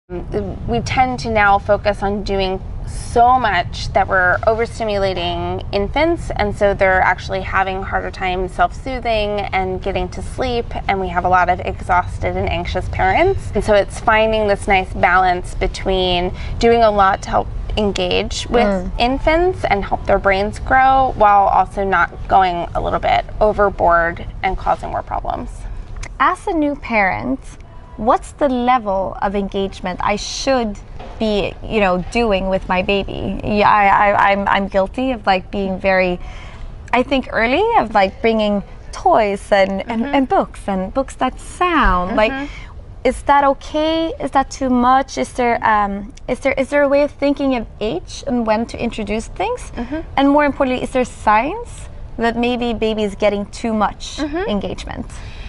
We tend to now focus on doing so much that we're overstimulating infants, and so they're actually having a harder time self-soothing and getting to sleep, and we have a lot of exhausted and anxious parents. And so it's finding this nice balance between doing a lot to help engage with infants and help their brains grow, while also not going a little bit overboard and causing more problems. As a new parent, what's the level of engagement I should be, doing with my baby? Yeah, I'm guilty of being very, I think early, of bringing toys and books that sound Is that okay? Is that too much? Is there a way of thinking of age and when to introduce things? And more importantly, is there signs that maybe baby is getting too much engagement?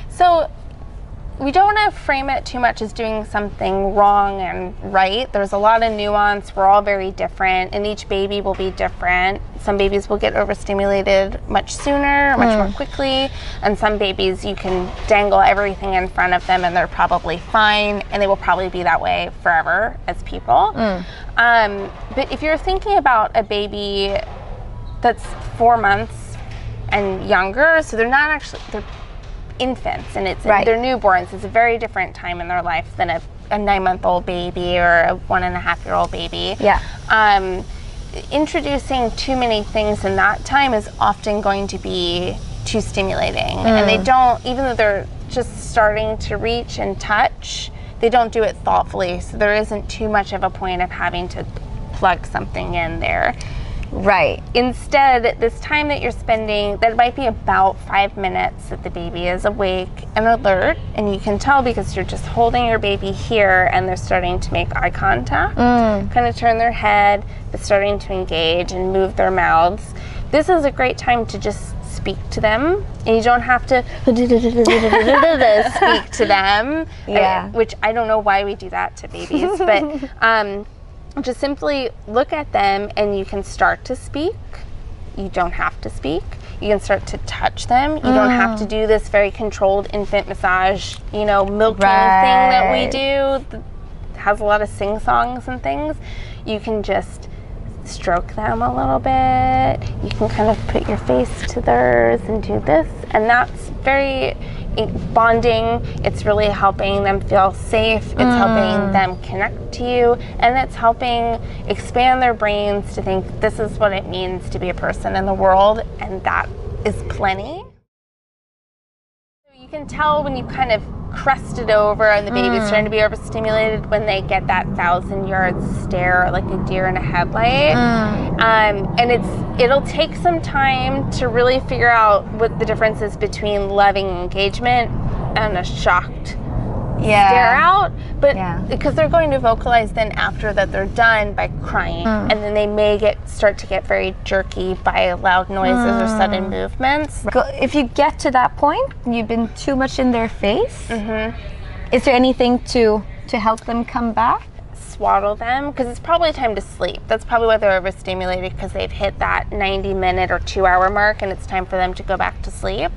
So we don't want to frame it too much as doing something wrong and right. There's a lot of nuance. We're all very different, and each baby will be different. Some babies will get overstimulated much sooner, much more quickly, and some babies you can dangle everything in front of them and they're probably fine, and they will probably be that way forever as people. But if you're thinking about a baby that's 4 months and younger, so they're not actually, they're infants, and they're newborns. It's a very different time in their life than a 9-month-old baby or a 1.5-year-old baby. Introducing too many things in that time is often going to be too stimulating, and they don't, even though they're just starting to reach and touch, they don't do it thoughtfully, so there isn't too much of a point of having to plug something in there. Instead, this time that you're spending, that might be about 5 minutes that the baby is awake and alert, and you can tell because you're just holding your baby here and they're starting to make eye contact, kind of turn their head, but starting to engage and move their mouths. This is a great time to just speak to them, and you don't have to speak to them, which I don't know why we do that to babies, but just simply look at them and you can start to speak. You don't have to speak. You can start to touch them. You don't have to do this very controlled infant massage, milking thing that we do that has a lot of sing-songs and things. You can just stroke them a little bit. You can kind of put your face to theirs and do this, and that's very bonding. It's really helping them feel safe. It's helping them connect to you, and it's helping expand their brains to think this is what it means to be a person in the world, and that is plenty. You can tell when you kind of crest it over and the baby's starting to be overstimulated when they get that 1,000-yard stare like a deer in a headlight. And it'll take some time to really figure out what the difference is between loving engagement and a shocked stare out, but because they're going to vocalize then after that they're done by crying, and then they may start to get very jerky by loud noises or sudden movements. If you get to that point, you've been too much in their face, is there anything to help them come back? Swaddle them, because it's probably time to sleep. That's probably why they're overstimulated, because they've hit that 90-minute or 2-hour mark and it's time for them to go back to sleep.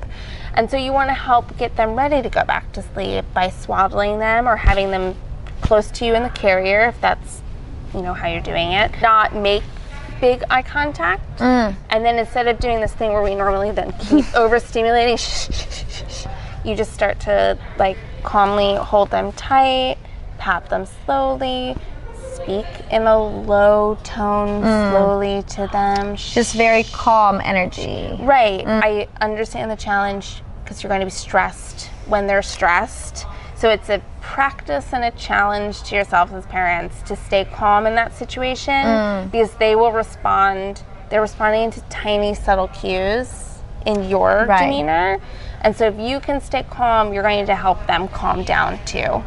And so you want to help get them ready to go back to sleep by swaddling them or having them close to you in the carrier, if that's how you're doing it. Not make big eye contact, and then instead of doing this thing where we normally then keep overstimulating, you just start to calmly hold them tight, pat them slowly, speak in a low tone slowly to them. Just very calm energy. Right. I understand the challenge because you're going to be stressed when they're stressed. So it's a practice and a challenge to yourselves as parents to stay calm in that situation, because they will respond. They're responding to tiny, subtle cues in your demeanor. And so if you can stay calm, you're going to help them calm down too.